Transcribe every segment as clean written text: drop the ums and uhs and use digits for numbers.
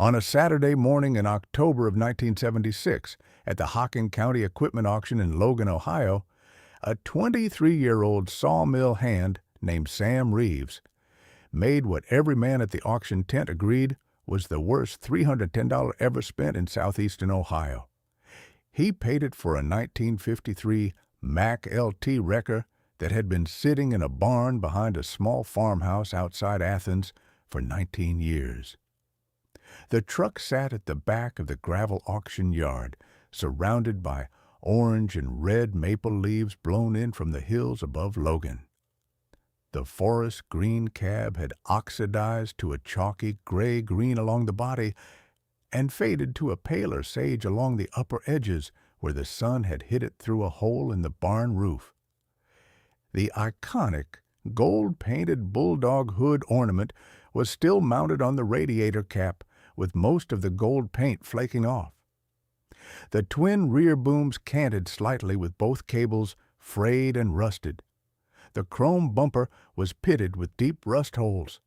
On a Saturday morning in October of 1976, at the Hocking County Equipment Auction in Logan, Ohio, a 23-year-old sawmill hand named Sam Reeves made what every man at the auction tent agreed was the worst $310 ever spent in southeastern Ohio. He paid it for a 1953 Mack LT wrecker that had been sitting in a barn behind a small farmhouse outside Athens for 19 years. The truck sat at the back of the gravel auction yard, surrounded by orange and red maple leaves blown in from the hills above Logan. The forest green cab had oxidized to a chalky gray-green along the body and faded to a paler sage along the upper edges where the sun had hit it through a hole in the barn roof. The iconic gold-painted bulldog hood ornament was still mounted on the radiator cap, with most of the gold paint flaking off. The twin rear booms canted slightly with both cables frayed and rusted. The chrome bumper was pitted with deep rust holes.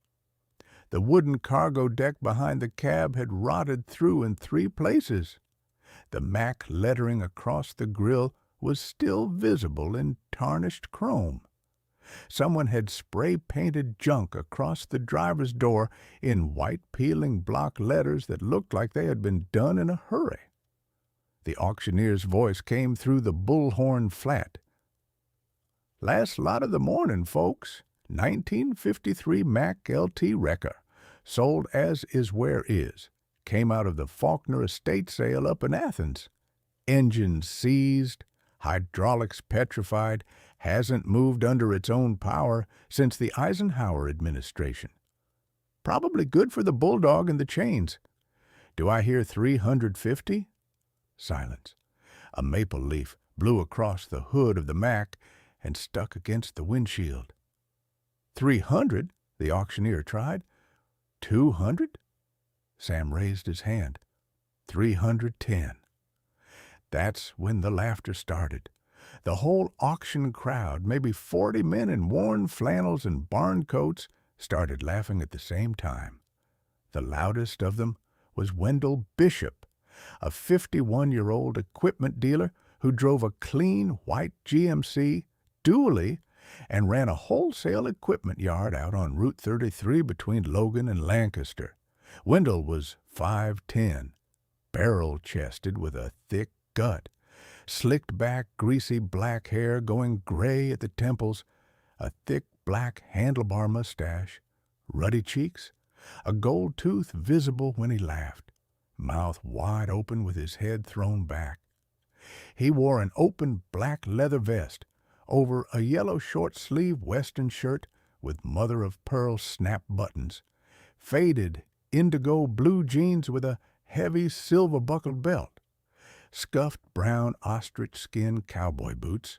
The wooden cargo deck behind the cab had rotted through in 3 places. The Mack lettering across the grille was still visible in tarnished chrome. Someone had spray-painted junk across the driver's door in white peeling block letters that looked like they had been done in a hurry. The auctioneer's voice came through the bullhorn flat. "Last lot of the morning, folks. 1953 Mack LT wrecker. Sold as is where is. Came out of the Faulkner estate sale up in Athens. Engine seized. Hydraulics petrified. Hasn't moved under its own power since the Eisenhower administration. Probably good for the bulldog and the chains. Do I hear 350? Silence. A maple leaf blew across the hood of the Mack and stuck against the windshield. 300? The auctioneer tried. 200? Sam raised his hand. 310. That's when the laughter started. The whole auction crowd, maybe 40 men in worn flannels and barn coats, started laughing at the same time. The loudest of them was Wendell Bishop, a 51-year-old equipment dealer who drove a clean white GMC dually and ran a wholesale equipment yard out on Route 33 between Logan and Lancaster. Wendell was 5'10", barrel-chested with a thick gut, slicked back, greasy black hair going gray at the temples, a thick black handlebar mustache, ruddy cheeks, a gold tooth visible when he laughed, mouth wide open with his head thrown back. He wore an open black leather vest over a yellow short-sleeve western shirt with mother-of-pearl snap buttons, faded indigo blue jeans with a heavy silver-buckled belt, scuffed brown ostrich-skin cowboy boots,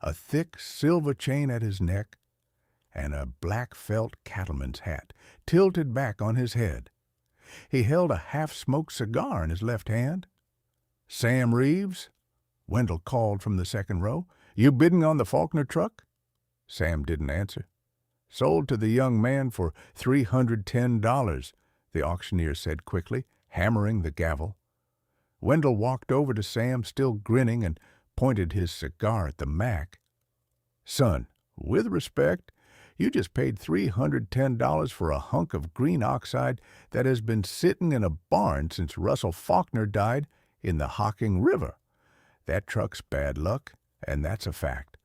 a thick silver chain at his neck, and a black felt cattleman's hat tilted back on his head. He held a half-smoked cigar in his left hand. "Sam Reeves?" Wendell called from the second row. "You bidding on the Faulkner truck?" Sam didn't answer. "Sold to the young man for $310, the auctioneer said quickly, hammering the gavel. Wendell walked over to Sam, still grinning, and pointed his cigar at the Mack. "Son, with respect, you just paid $310 for a hunk of green oxide that has been sitting in a barn since Russell Faulkner died in the Hocking River. That truck's bad luck, and that's a fact.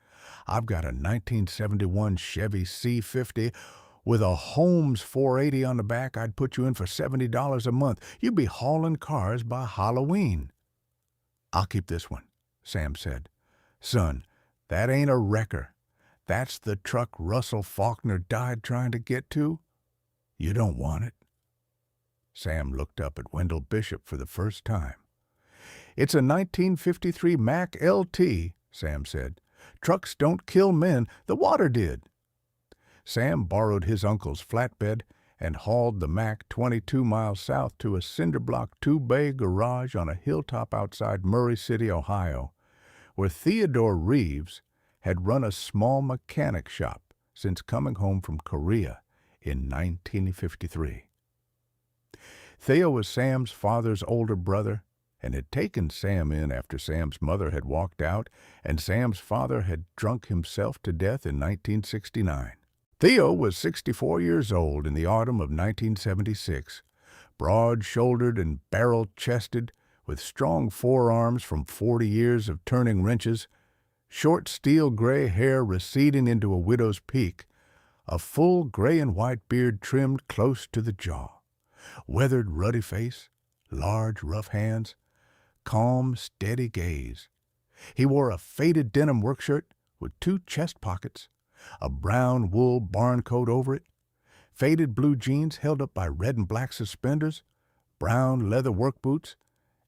I've got a 1971 Chevy C50 with a Holmes 480 on the back. I'd put you in for $70 a month. You'd be hauling cars by Halloween." "I'll keep this one," Sam said. "Son, that ain't a wrecker. That's the truck Russell Faulkner died trying to get to. You don't want it." Sam looked up at Wendell Bishop for the first time. "It's a 1953 Mack LT, Sam said. "Trucks don't kill men. The water did." Sam borrowed his uncle's flatbed and hauled the Mack 22 miles south to a cinder-block 2-bay garage on a hilltop outside Murray City, Ohio, where Theodore Reeves had run a small mechanic shop since coming home from Korea in 1953. Theo was Sam's father's older brother and had taken Sam in after Sam's mother had walked out and Sam's father had drunk himself to death in 1969. Theo was 64 years old in the autumn of 1976, broad-shouldered and barrel-chested, with strong forearms from 40 years of turning wrenches, short steel-gray hair receding into a widow's peak, a full gray and white beard trimmed close to the jaw, weathered ruddy face, large rough hands, calm, steady gaze. He wore a faded denim workshirt with 2 chest pockets, a brown wool barn coat over it, faded blue jeans held up by red and black suspenders, brown leather work boots,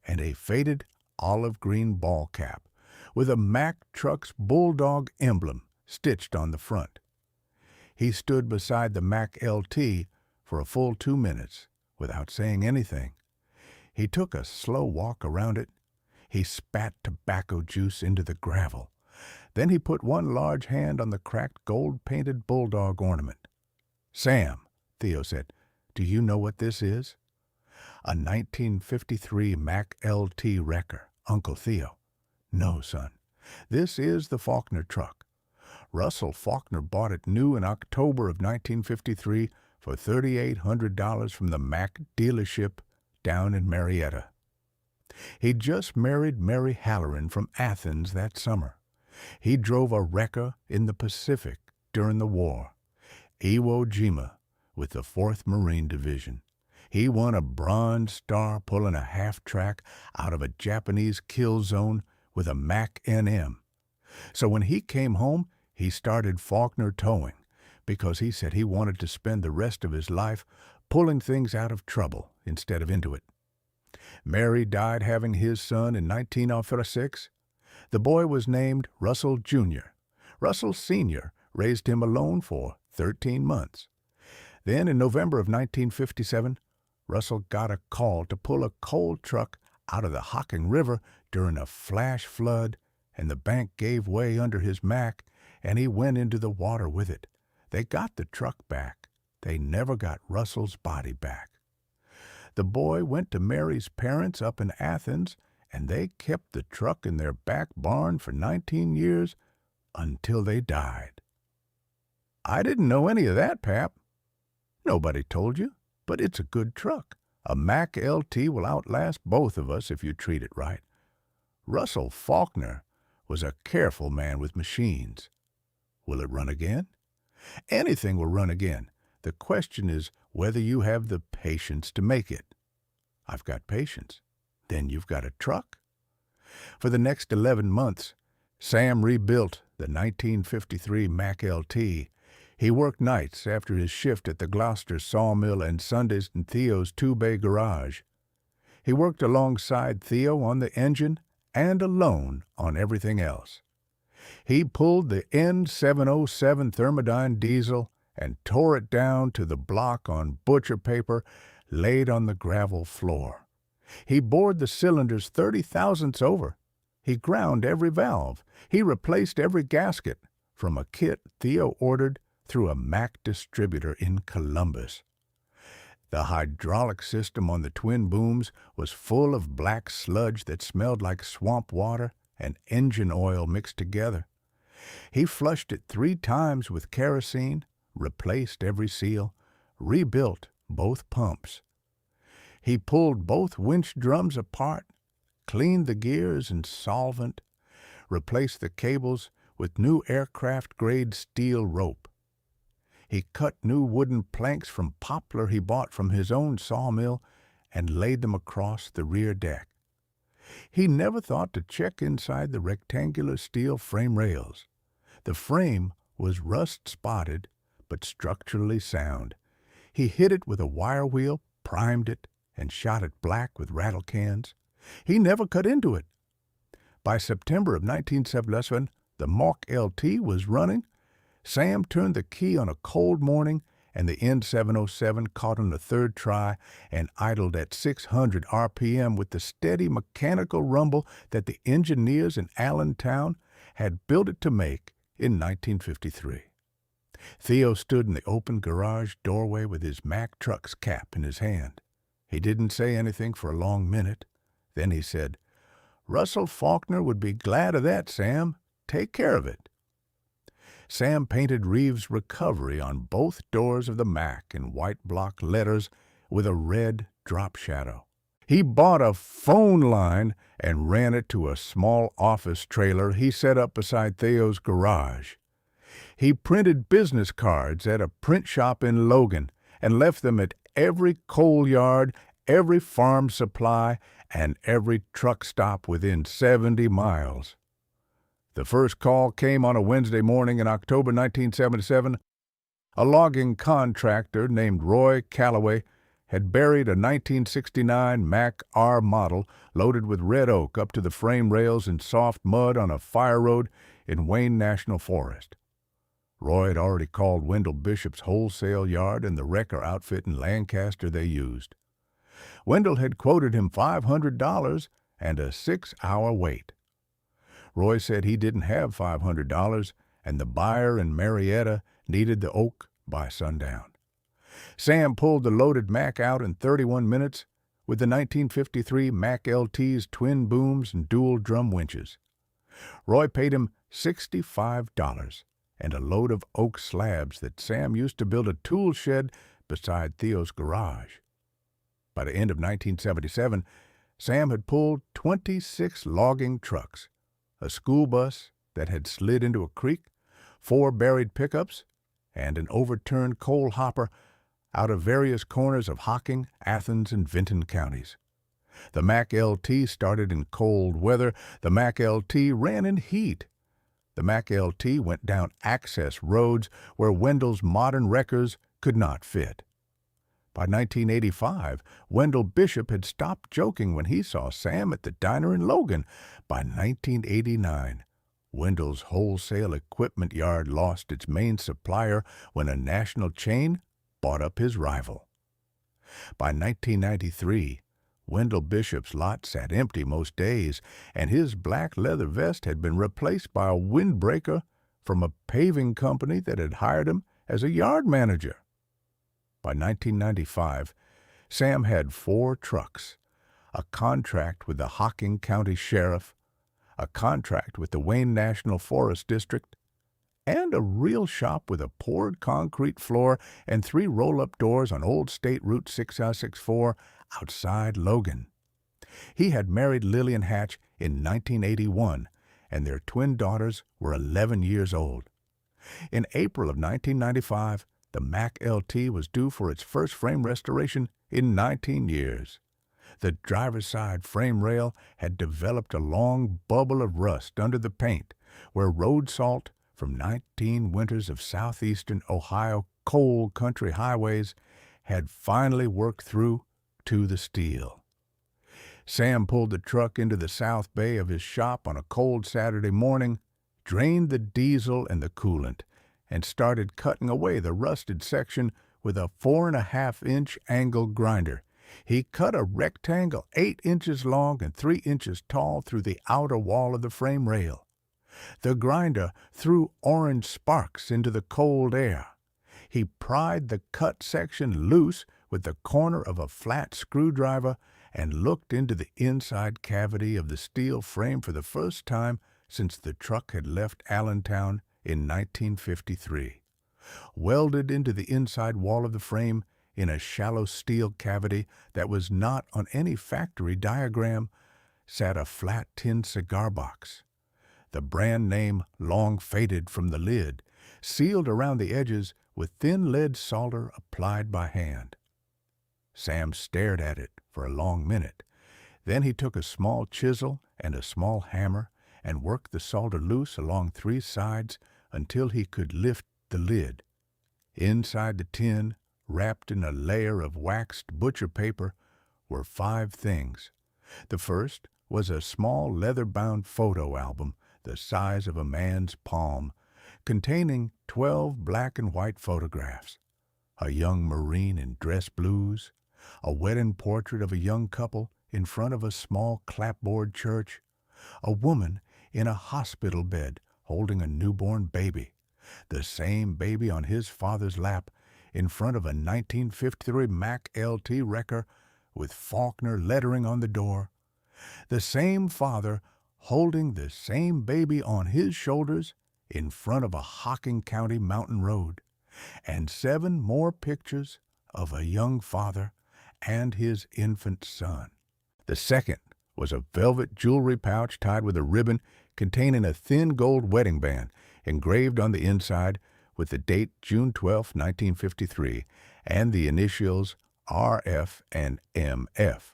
and a faded olive-green ball cap with a Mack truck's bulldog emblem stitched on the front. He stood beside the Mack LT for a full 2 minutes without saying anything. He took a slow walk around it. He spat tobacco juice into the gravel. Then he put one large hand on the cracked gold-painted bulldog ornament. "Sam," Theo said, "do you know what this is?" "A 1953 Mack LT wrecker, Uncle Theo." "No, son. This is the Faulkner truck. Russell Faulkner bought it new in October of 1953 for $3,800 from the Mack dealership down in Marietta. He'd just married Mary Halloran from Athens that summer. He drove a wrecker in the Pacific during the war, Iwo Jima, with the 4th Marine Division. He won a Bronze Star pulling a half-track out of a Japanese kill zone with a Mack NM. So when he came home, he started Faulkner Towing because he said he wanted to spend the rest of his life pulling things out of trouble instead of into it. Mary died having his son in 1906. The boy was named Russell Jr. Russell Sr. raised him alone for 13 months. Then in November of 1957, Russell got a call to pull a coal truck out of the Hocking River during a flash flood, and the bank gave way under his Mack, and he went into the water with it. They got the truck back. They never got Russell's body back. The boy went to Mary's parents up in Athens, and they kept the truck in their back barn for 19 years until they died. "I didn't know any of that, Pap." "Nobody told you, but it's a good truck. A Mack LT will outlast both of us if you treat it right. Russell Faulkner was a careful man with machines. Will it run again?" "Anything will run again. The question is whether you have the patience to make it." "I've got patience." "Then you've got a truck." For the next 11 months, Sam rebuilt the 1953 Mack LT. He worked nights after his shift at the Gloucester sawmill and Sundays in Theo's 2-bay garage. He worked alongside Theo on the engine and alone on everything else. He pulled the N707 thermodyne diesel and tore it down to the block on butcher paper laid on the gravel floor. He bored the cylinders 30 thousandths over. He ground every valve. He replaced every gasket from a kit Theo ordered through a Mack distributor in Columbus. The hydraulic system on the twin booms was full of black sludge that smelled like swamp water and engine oil mixed together. He flushed it 3 times with kerosene, replaced every seal, rebuilt both pumps. He pulled both winch drums apart, cleaned the gears and solvent, replaced the cables with new aircraft-grade steel rope. He cut new wooden planks from poplar he bought from his own sawmill and laid them across the rear deck. He never thought to check inside the rectangular steel frame rails. The frame was rust-spotted but structurally sound. He hit it with a wire wheel, primed it, and shot it black with rattle cans. He never cut into it. By September of 1977, the Mack LT was running. Sam turned the key on a cold morning, and the N707 caught on the 3rd try and idled at 600 RPM with the steady mechanical rumble that the engineers in Allentown had built it to make in 1953. Theo stood in the open garage doorway with his Mack truck's cap in his hand. He didn't say anything for a long minute. Then he said, "Russell Faulkner would be glad of that, Sam. Take care of it." Sam painted Reeves' recovery on both doors of the Mack in white block letters with a red drop shadow. He bought a phone line and ran it to a small office trailer he set up beside Theo's garage. He printed business cards at a print shop in Logan and left them at every coal yard, every farm supply, and every truck stop within 70 miles. The first call came on a Wednesday morning in October 1977. A logging contractor named Roy Calloway had buried a 1969 Mack R model loaded with red oak up to the frame rails in soft mud on a fire road in Wayne National Forest. Roy had already called Wendell Bishop's wholesale yard and the wrecker outfit in Lancaster they used. Wendell had quoted him $500 and a 6-hour wait. Roy said he didn't have $500, and the buyer in Marietta needed the oak by sundown. Sam pulled the loaded Mack out in 31 minutes with the 1953 Mack LT's twin booms and dual drum winches. Roy paid him $65 and a load of oak slabs that Sam used to build a tool shed beside Theo's garage. By the end of 1977, Sam had pulled 26 logging trucks, a school bus that had slid into a creek, 4 buried pickups, and an overturned coal hopper out of various corners of Hocking, Athens, and Vinton counties. The Mack LT started in cold weather. The Mack LT ran in heat. The Mack LT went down access roads where Wendell's modern wreckers could not fit. By 1985, Wendell Bishop had stopped joking when he saw Sam at the diner in Logan. By 1989, Wendell's wholesale equipment yard lost its main supplier when a national chain bought up his rival. By 1993, Wendell Bishop's lot sat empty most days, and his black leather vest had been replaced by a windbreaker from a paving company that had hired him as a yard manager. By 1995, Sam had 4 trucks, a contract with the Hocking County Sheriff, a contract with the Wayne National Forest District, and a real shop with a poured concrete floor and 3 roll-up doors on Old State Route 6064 outside Logan. He had married Lillian Hatch in 1981, and their twin daughters were 11 years old. In April of 1995, the Mack LT was due for its first frame restoration in 19 years. The driver's side frame rail had developed a long bubble of rust under the paint, where road salt from 19 winters of southeastern Ohio coal country highways had finally worked through to the steel. Sam pulled the truck into the south bay of his shop on a cold Saturday morning, drained the diesel and the coolant, and started cutting away the rusted section with a 4.5-inch angle grinder. He cut a rectangle 8 inches long and 3 inches tall through the outer wall of the frame rail. The grinder threw orange sparks into the cold air. He pried the cut section loose with the corner of a flat screwdriver and looked into the inside cavity of the steel frame for the first time since the truck had left Allentown in 1953. Welded into the inside wall of the frame in a shallow steel cavity that was not on any factory diagram sat a flat tin cigar box. The brand name long faded from the lid, sealed around the edges with thin lead solder applied by hand. Sam stared at it for a long minute. Then he took a small chisel and a small hammer and worked the solder loose along 3 sides until he could lift the lid. Inside the tin, wrapped in a layer of waxed butcher paper, were 5 things. The first was a small leather-bound photo album the size of a man's palm, containing 12 black and white photographs. A young Marine in dress blues, a wedding portrait of a young couple in front of a small clapboard church, a woman in a hospital bed holding a newborn baby, the same baby on his father's lap in front of a 1953 Mack LT wrecker with Faulkner lettering on the door, the same father holding the same baby on his shoulders in front of a Hocking County mountain road, and 7 more pictures of a young father and his infant son. The second was a velvet jewelry pouch tied with a ribbon containing a thin gold wedding band engraved on the inside with the date June 12, 1953, and the initials RF and MF.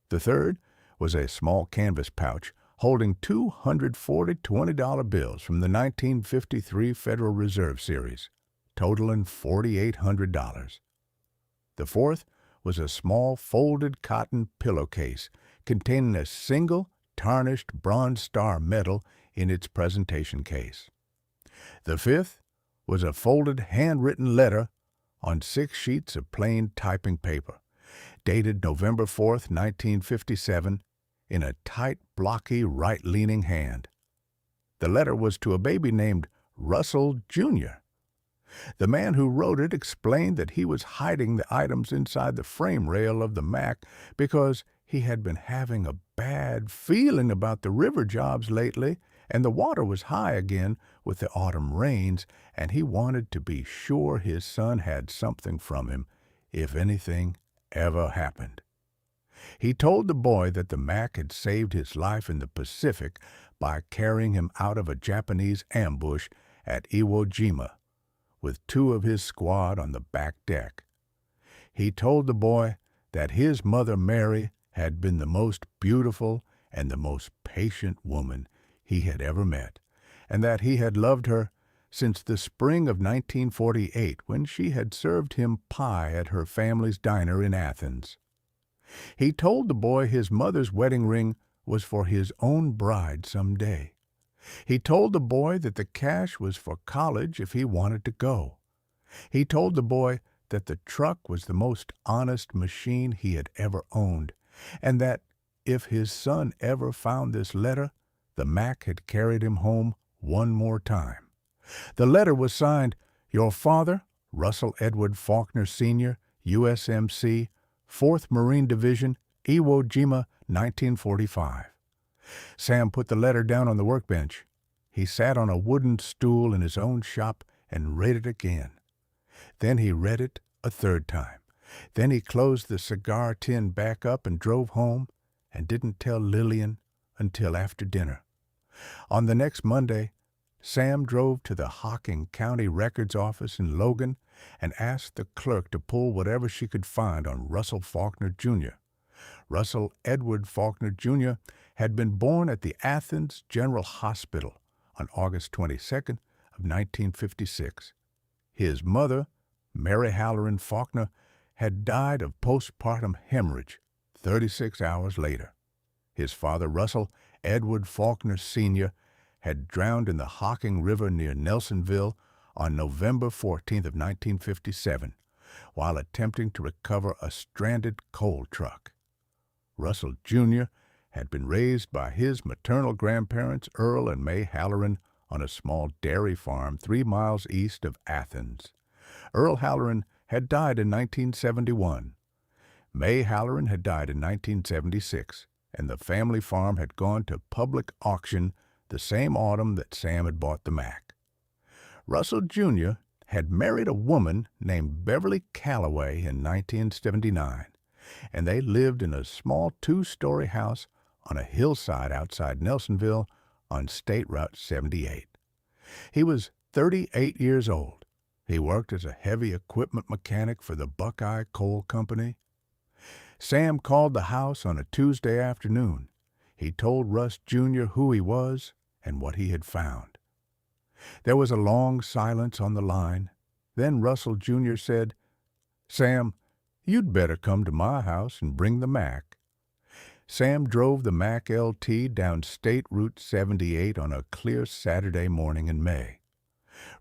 The third was a small canvas pouch holding 240 $20 bills from the 1953 Federal Reserve Series, totaling $4,800. The fourth was a small folded cotton pillowcase containing a single tarnished Bronze Star medal in its presentation case. The fifth was a folded handwritten letter on 6 sheets of plain typing paper, dated November 4th, 1957, in a tight, blocky, right-leaning hand. The letter was to a baby named Russell Jr. The man who wrote it explained that he was hiding the items inside the frame rail of the Mack because he had been having a bad feeling about the river jobs lately, and the water was high again with the autumn rains, and he wanted to be sure his son had something from him if anything ever happened. He told the boy that the Mack had saved his life in the Pacific by carrying him out of a Japanese ambush at Iwo Jima, with 2 of his squad on the back deck. He told the boy that his mother Mary had been the most beautiful and the most patient woman he had ever met, and that he had loved her since the spring of 1948 when she had served him pie at her family's diner in Athens. He told the boy his mother's wedding ring was for his own bride some day. He told the boy that the cash was for college if he wanted to go. He told the boy that the truck was the most honest machine he had ever owned, and that if his son ever found this letter, the Mack had carried him home one more time. The letter was signed, "Your father, Russell Edward Faulkner, Sr., USMC, 4th Marine Division, Iwo Jima, 1945. Sam put the letter down on the workbench. He sat on a wooden stool in his own shop and read it again. Then he read it a third time. Then he closed the cigar tin back up and drove home and didn't tell Lillian until after dinner. On the next Monday, Sam drove to the Hocking County Records office in Logan and asked the clerk to pull whatever she could find on Russell Faulkner, Jr. Russell Edward Faulkner, Jr. had been born at the Athens General Hospital on August 22nd of 1956. His mother, Mary Halloran Faulkner, had died of postpartum hemorrhage 36 hours later. His father, Russell Edward Faulkner, Sr., had drowned in the Hocking River near Nelsonville on November 14th of 1957 while attempting to recover a stranded coal truck. Russell, Jr. had been raised by his maternal grandparents, Earl and May Halloran, on a small dairy farm 3 miles east of Athens. Earl Halloran had died in 1971. May Halloran had died in 1976, and the family farm had gone to public auction the same autumn that Sam had bought the Mack. Russell, Jr. had married a woman named Beverly Calloway in 1979, and they lived in a small 2-story house on a hillside outside Nelsonville on State Route 78. He was 38 years old. He worked as a heavy equipment mechanic for the Buckeye Coal Company. Sam called the house on a Tuesday afternoon. He told Russ, Jr. who he was and what he had found. There was a long silence on the line. Then Russell, Jr. said, "Sam, you'd better come to my house and bring the Mack." Sam drove the Mack LT down State Route 78 on a clear Saturday morning in May.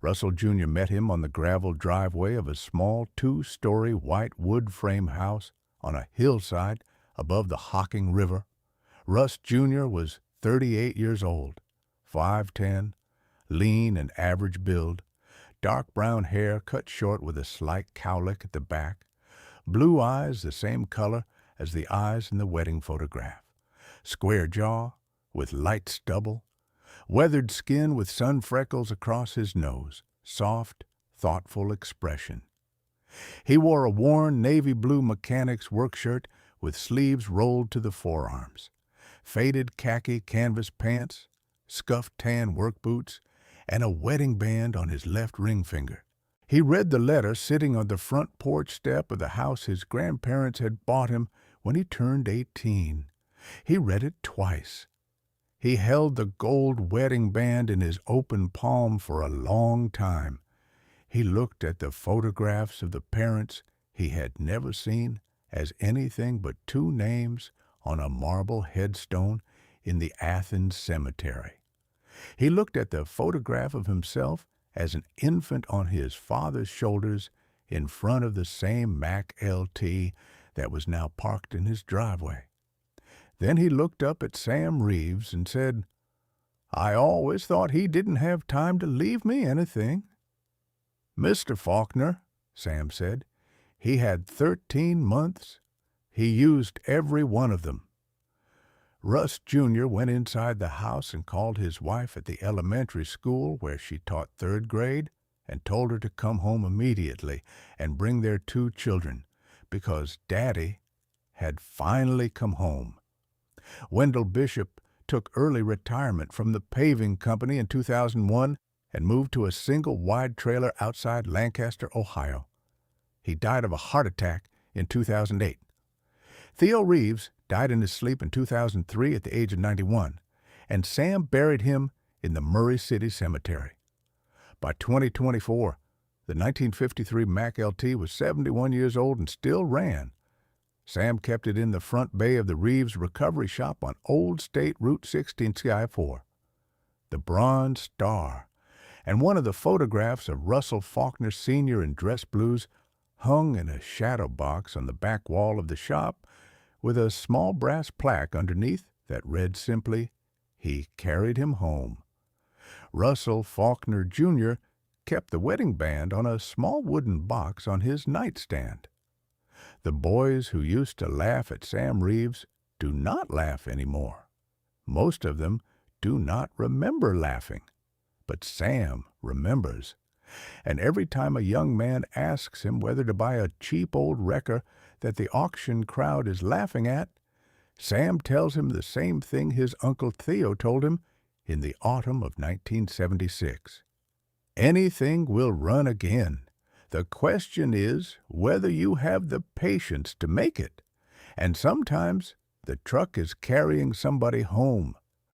Russell, Jr. met him on the gravel driveway of a small 2-story white wood frame house on a hillside above the Hocking River. Russ, Jr. was 38 years old, 5'10", lean and average build, dark brown hair cut short with a slight cowlick at the back, blue eyes the same color as the eyes in the wedding photograph. Square jaw with light stubble, weathered skin with sun freckles across his nose, soft, thoughtful expression. He wore a worn navy blue mechanic's work shirt with sleeves rolled to the forearms, faded khaki canvas pants, scuffed tan work boots, and a wedding band on his left ring finger. He read the letter sitting on the front porch step of the house his grandparents had bought him when he turned 18. He read it twice. He held the gold wedding band in his open palm for a long time. He looked at the photographs of the parents he had never seen as anything but two names on a marble headstone in the Athens cemetery. He looked at the photograph of himself as an infant on his father's shoulders in front of the same Mack LT that was now parked in his driveway. Then he looked up at Sam Reeves and said, "I always thought he didn't have time to leave me anything." "Mr. Faulkner," Sam said, "he had 13 months. He used every one of them." Russ Jr. went inside the house and called his wife at the elementary school where she taught 3rd grade and told her to come home immediately and bring their 2 children because Daddy had finally come home. Wendell Bishop took early retirement from the paving company in 2001 and moved to a single wide trailer outside Lancaster, Ohio. He died of a heart attack in 2008. Theo Reeves died in his sleep in 2003 at the age of 91, and Sam buried him in the Murray City Cemetery. By 2024, the 1953 Mack LT was 71 years old and still ran. Sam kept it in the front bay of the Reeves Recovery Shop on Old State Route 16 Sky 4. The Bronze Star and one of the photographs of Russell Faulkner Sr. in dress blues hung in a shadow box on the back wall of the shop with a small brass plaque underneath that read simply, "He carried him home." Russell Faulkner Jr. kept the wedding band on a small wooden box on his nightstand. The boys who used to laugh at Sam Reeves do not laugh anymore. Most of them do not remember laughing. But Sam remembers. And every time a young man asks him whether to buy a cheap old wrecker that the auction crowd is laughing at, Sam tells him the same thing his Uncle Theo told him in the autumn of 1976. Anything will run again. The question is whether you have the patience to make it. And sometimes the truck is carrying somebody home,